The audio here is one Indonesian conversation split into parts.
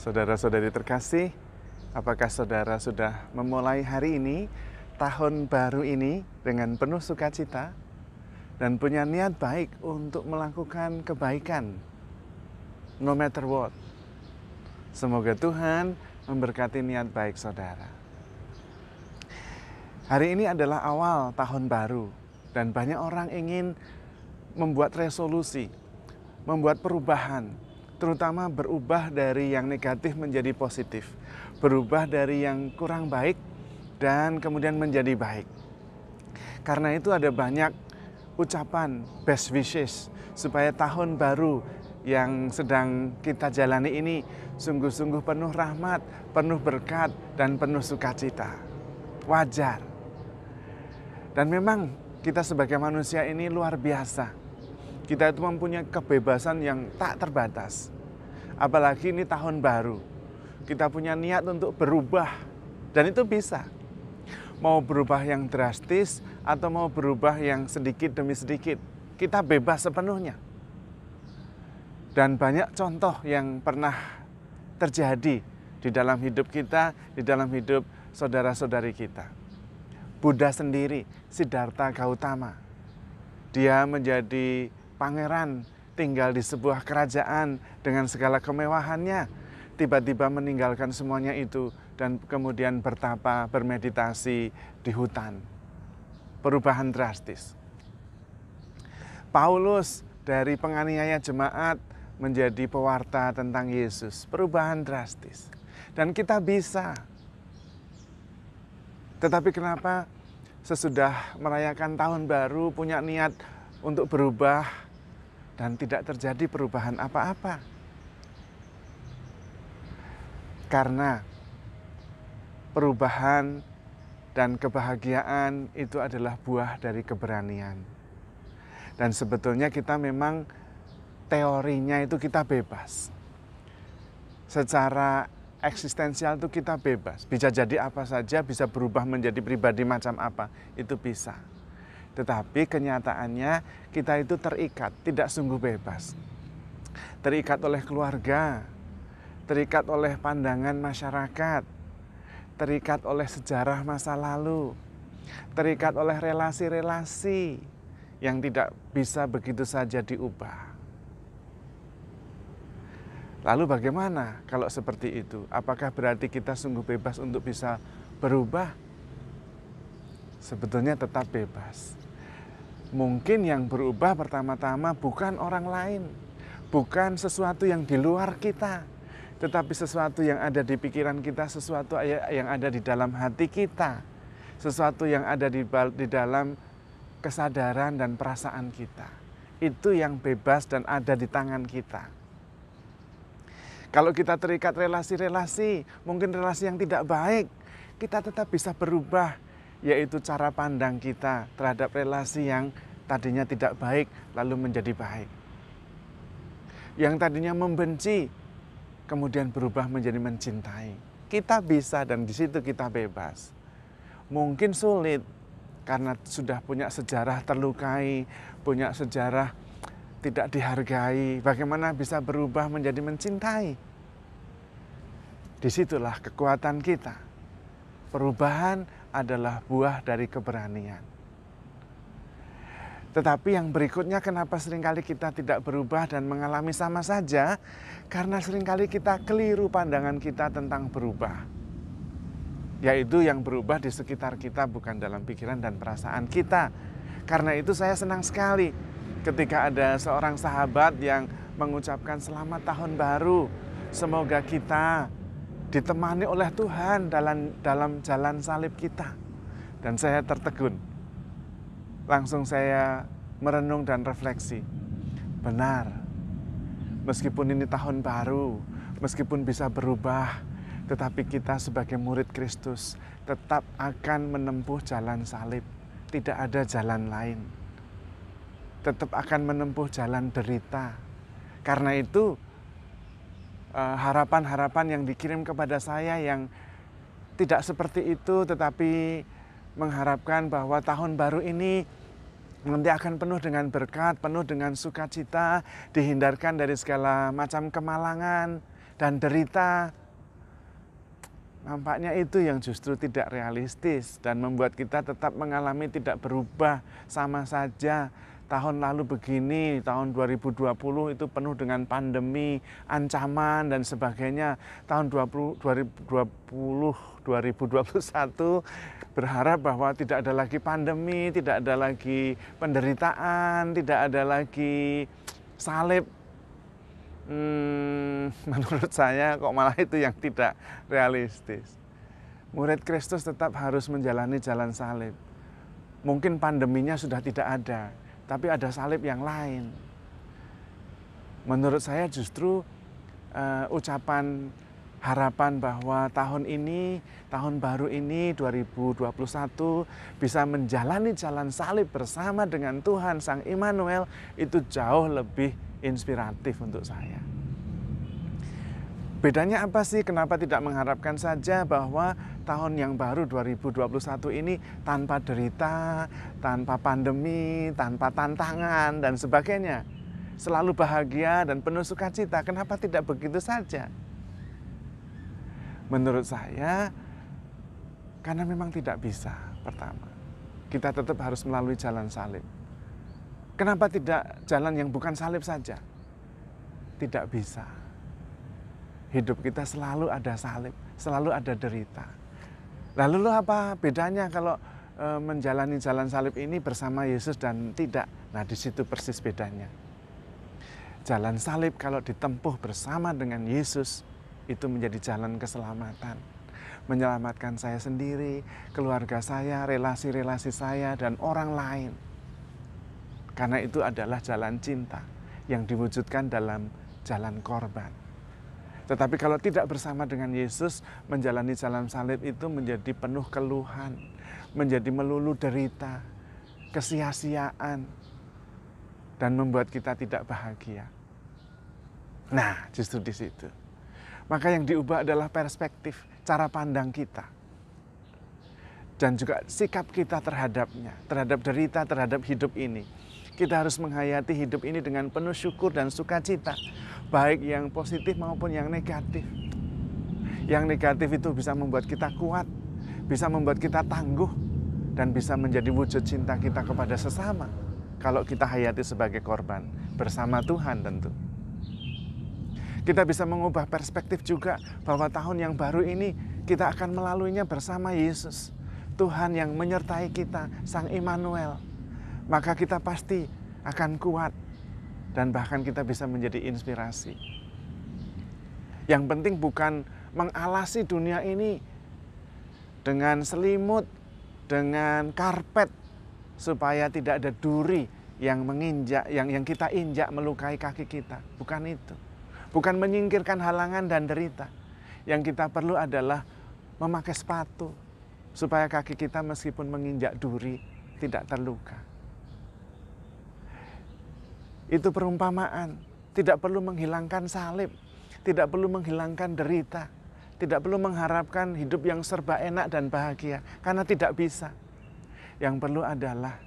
Saudara-saudari terkasih, apakah saudara sudah memulai hari ini, tahun baru ini dengan penuh sukacita dan punya niat baik untuk melakukan kebaikan, no matter what? Semoga Tuhan memberkati niat baik saudara. Hari ini adalah awal tahun baru dan banyak orang ingin membuat resolusi, membuat perubahan, terutama berubah dari yang negatif menjadi positif, berubah dari yang kurang baik dan kemudian menjadi baik. Karena itu ada banyak ucapan best wishes supaya tahun baru yang sedang kita jalani ini sungguh-sungguh penuh rahmat, penuh berkat, dan penuh sukacita. Wajar. Dan memang kita sebagai manusia ini luar biasa. Kita itu mempunyai kebebasan yang tak terbatas. Apalagi ini tahun baru. Kita punya niat untuk berubah. Dan itu bisa. Mau berubah yang drastis atau mau berubah yang sedikit demi sedikit. Kita bebas sepenuhnya. Dan banyak contoh yang pernah terjadi di dalam hidup kita, di dalam hidup saudara-saudari kita. Buddha sendiri, Siddhartha Gautama. Dia menjadi pangeran, tinggal di sebuah kerajaan dengan segala kemewahannya, tiba-tiba meninggalkan semuanya itu dan kemudian bertapa, bermeditasi di hutan. Perubahan drastis. Paulus dari penganiaya jemaat menjadi pewarta tentang Yesus. Perubahan drastis. Dan kita bisa. Tetapi kenapa sesudah merayakan tahun baru punya niat untuk berubah dan tidak terjadi perubahan apa-apa? Karena perubahan dan kebahagiaan itu adalah buah dari keberanian. Dan sebetulnya kita memang teorinya itu kita bebas. Secara eksistensial itu kita bebas. Bisa jadi apa saja, bisa berubah menjadi pribadi macam apa, itu bisa. Tetapi kenyataannya kita itu terikat, tidak sungguh bebas. Terikat oleh keluarga, terikat oleh pandangan masyarakat, terikat oleh sejarah masa lalu, terikat oleh relasi-relasi yang tidak bisa begitu saja diubah. Lalu bagaimana kalau seperti itu? Apakah berarti kita sungguh bebas untuk bisa berubah? Sebetulnya tetap bebas. Mungkin yang berubah pertama-tama bukan orang lain, bukan sesuatu yang di luar kita, tetapi sesuatu yang ada di pikiran kita, sesuatu yang ada di dalam hati kita, sesuatu yang ada di dalam kesadaran dan perasaan kita. Itu yang bebas dan ada di tangan kita. Kalau kita terikat relasi-relasi, mungkin relasi yang tidak baik, kita tetap bisa berubah, yaitu cara pandang kita terhadap relasi yang tadinya tidak baik lalu menjadi baik. Yang tadinya membenci kemudian berubah menjadi mencintai. Kita bisa dan di situ kita bebas. Mungkin sulit karena sudah punya sejarah terlukai, punya sejarah tidak dihargai. Bagaimana bisa berubah menjadi mencintai? Disitulah kekuatan kita. Perubahan adalah buah dari keberanian. Tetapi yang berikutnya kenapa seringkali kita tidak berubah dan mengalami sama saja? Karena seringkali kita keliru pandangan kita tentang berubah. Yaitu yang berubah di sekitar kita bukan dalam pikiran dan perasaan kita. Karena itu saya senang sekali ketika ada seorang sahabat yang mengucapkan selamat tahun baru. Semoga kita ditemani oleh Tuhan dalam jalan salib kita. Dan saya tertegun. Langsung saya merenung dan refleksi. Benar, meskipun ini tahun baru, meskipun bisa berubah, tetapi kita sebagai murid Kristus tetap akan menempuh jalan salib. Tidak ada jalan lain. Tetap akan menempuh jalan derita. Karena itu, harapan-harapan yang dikirim kepada saya yang tidak seperti itu, tetapi mengharapkan bahwa tahun baru ini nanti akan penuh dengan berkat, penuh dengan sukacita, dihindarkan dari segala macam kemalangan, Dan derita nampaknya itu yang justru tidak realistis dan membuat kita tetap mengalami tidak berubah, sama saja. Tahun lalu begini, tahun 2020 itu penuh dengan pandemi, ancaman dan sebagainya. Tahun 2021 berharap bahwa tidak ada lagi pandemi, tidak ada lagi penderitaan, tidak ada lagi salib. Menurut saya kok malah itu yang tidak realistis. Murid Kristus tetap harus menjalani jalan salib. Mungkin pandeminya sudah tidak ada, tapi ada salib yang lain. Menurut saya justru ucapan harapan bahwa tahun ini, tahun baru ini 2021 bisa menjalani jalan salib bersama dengan Tuhan Sang Immanuel, itu jauh lebih inspiratif untuk saya. Bedanya apa sih? Kenapa tidak mengharapkan saja bahwa tahun yang baru 2021 ini tanpa derita, tanpa pandemi, tanpa tantangan dan sebagainya, selalu bahagia dan penuh sukacita? Kenapa tidak begitu saja? Menurut saya, karena memang tidak bisa. Pertama, kita tetap harus melalui jalan salib. Kenapa tidak jalan yang bukan salib saja? Tidak bisa. Hidup kita selalu ada salib, selalu ada derita. Lalu apa bedanya kalau menjalani jalan salib ini bersama Yesus dan tidak? Nah, di situ persis bedanya. Jalan salib kalau ditempuh bersama dengan Yesus, itu menjadi jalan keselamatan. Menyelamatkan saya sendiri, keluarga saya, relasi-relasi saya, dan orang lain. Karena itu adalah jalan cinta yang diwujudkan dalam jalan korban. Tetapi kalau tidak bersama dengan Yesus, menjalani jalan salib itu menjadi penuh keluhan, menjadi melulu derita, kesia-siaan, dan membuat kita tidak bahagia. Nah, justru di situ. Maka yang diubah adalah perspektif, cara pandang kita. Dan juga sikap kita terhadapnya, terhadap derita, terhadap hidup ini. Kita harus menghayati hidup ini dengan penuh syukur dan sukacita, baik yang positif maupun yang negatif. Yang negatif itu bisa membuat kita kuat, bisa membuat kita tangguh, dan bisa menjadi wujud cinta kita kepada sesama. Kalau kita hayati sebagai korban, bersama Tuhan tentu. Kita bisa mengubah perspektif juga bahwa tahun yang baru ini kita akan melaluinya bersama Yesus. Tuhan yang menyertai kita, Sang Immanuel. Maka kita pasti akan kuat dan bahkan kita bisa menjadi inspirasi. Yang penting bukan mengalasi dunia ini dengan selimut, dengan karpet supaya tidak ada duri yang menginjak, yang kita injak melukai kaki kita. Bukan itu. Bukan menyingkirkan halangan dan derita. Yang kita perlu adalah memakai sepatu supaya kaki kita meskipun menginjak duri tidak terluka. Itu perumpamaan, tidak perlu menghilangkan salib, tidak perlu menghilangkan derita, tidak perlu mengharapkan hidup yang serba enak dan bahagia, karena tidak bisa. Yang perlu adalah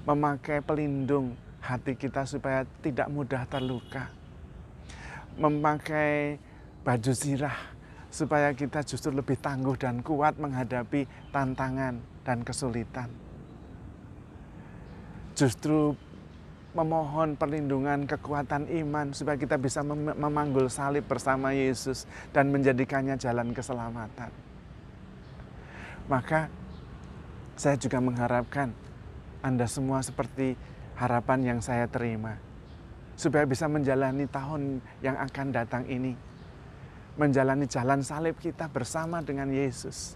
memakai pelindung hati kita supaya tidak mudah terluka, memakai baju zirah supaya kita justru lebih tangguh dan kuat menghadapi tantangan dan kesulitan. Justru memohon perlindungan kekuatan iman supaya kita bisa memanggul salib bersama Yesus dan menjadikannya jalan keselamatan. Maka saya juga mengharapkan Anda semua seperti harapan yang saya terima, supaya bisa menjalani tahun yang akan datang ini, menjalani jalan salib kita bersama dengan Yesus.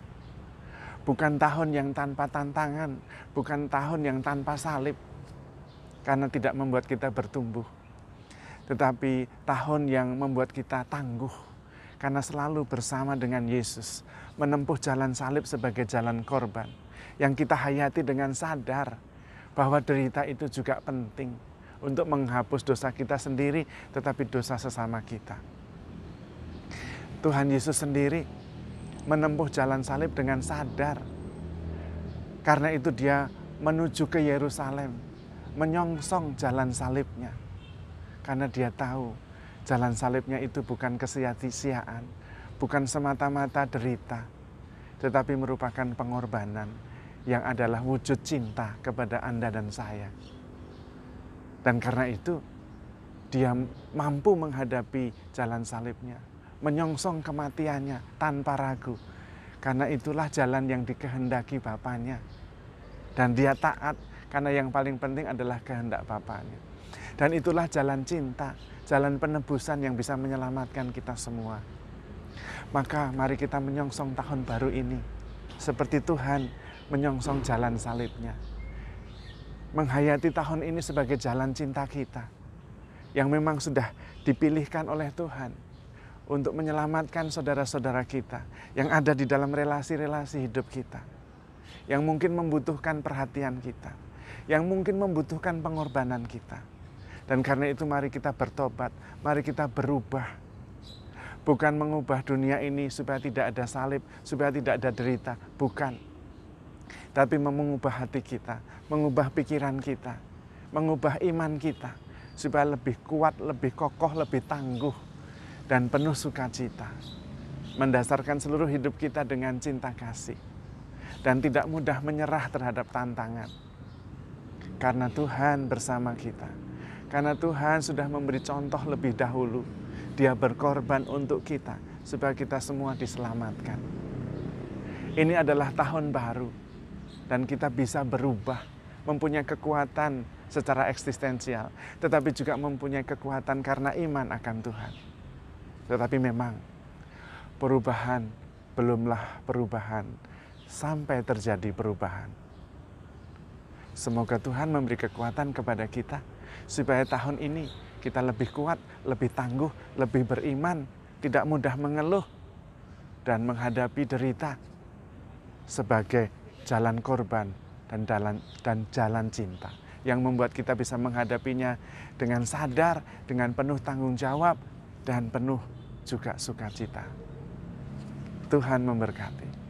Bukan tahun yang tanpa tantangan, bukan tahun yang tanpa salib, karena tidak membuat kita bertumbuh. Tetapi tahun yang membuat kita tangguh, karena selalu bersama dengan Yesus, menempuh jalan salib sebagai jalan korban, yang kita hayati dengan sadar bahwa derita itu juga penting untuk menghapus dosa kita sendiri, tetapi dosa sesama kita. Tuhan Yesus sendiri menempuh jalan salib dengan sadar. Karena itu dia menuju ke Yerusalem, menyongsong jalan salibnya. Karena dia tahu Jalan salibnya itu bukan kesia-siaan, bukan semata-mata derita, tetapi merupakan pengorbanan yang adalah wujud cinta kepada Anda dan saya. Dan karena itu, dia mampu menghadapi jalan salibnya, menyongsong kematiannya tanpa ragu. Karena itulah jalan yang dikehendaki Bapaknya. Dan dia taat karena yang paling penting adalah kehendak Bapaknya. Dan itulah jalan cinta, jalan penebusan yang bisa menyelamatkan kita semua. Maka mari kita menyongsong tahun baru ini seperti Tuhan menyongsong jalan salibnya. Menghayati tahun ini sebagai jalan cinta kita yang memang sudah dipilihkan oleh Tuhan untuk menyelamatkan saudara-saudara kita yang ada di dalam relasi-relasi hidup kita, yang mungkin membutuhkan perhatian kita, yang mungkin membutuhkan pengorbanan kita. Dan karena itu mari kita bertobat, mari kita berubah. Bukan mengubah dunia ini supaya tidak ada salib, supaya tidak ada derita, bukan. Tapi mengubah hati kita, mengubah pikiran kita, mengubah iman kita, supaya lebih kuat, lebih kokoh, lebih tangguh, dan penuh sukacita. Mendasarkan seluruh hidup kita dengan cinta kasih. Dan tidak mudah menyerah terhadap tantangan. Karena Tuhan bersama kita. Karena Tuhan sudah memberi contoh lebih dahulu. Dia berkorban untuk kita, supaya kita semua diselamatkan. Ini adalah tahun baru. Dan kita bisa berubah, mempunyai kekuatan secara eksistensial, tetapi juga mempunyai kekuatan karena iman akan Tuhan. Tetapi memang perubahan belumlah perubahan sampai terjadi perubahan. Semoga Tuhan memberi kekuatan kepada kita supaya tahun ini kita lebih kuat, lebih tangguh, lebih beriman, tidak mudah mengeluh dan menghadapi derita sebagai jalan korban dan jalan cinta yang membuat kita bisa menghadapinya dengan sadar, dengan penuh tanggung jawab, dan penuh juga sukacita. Tuhan memberkati.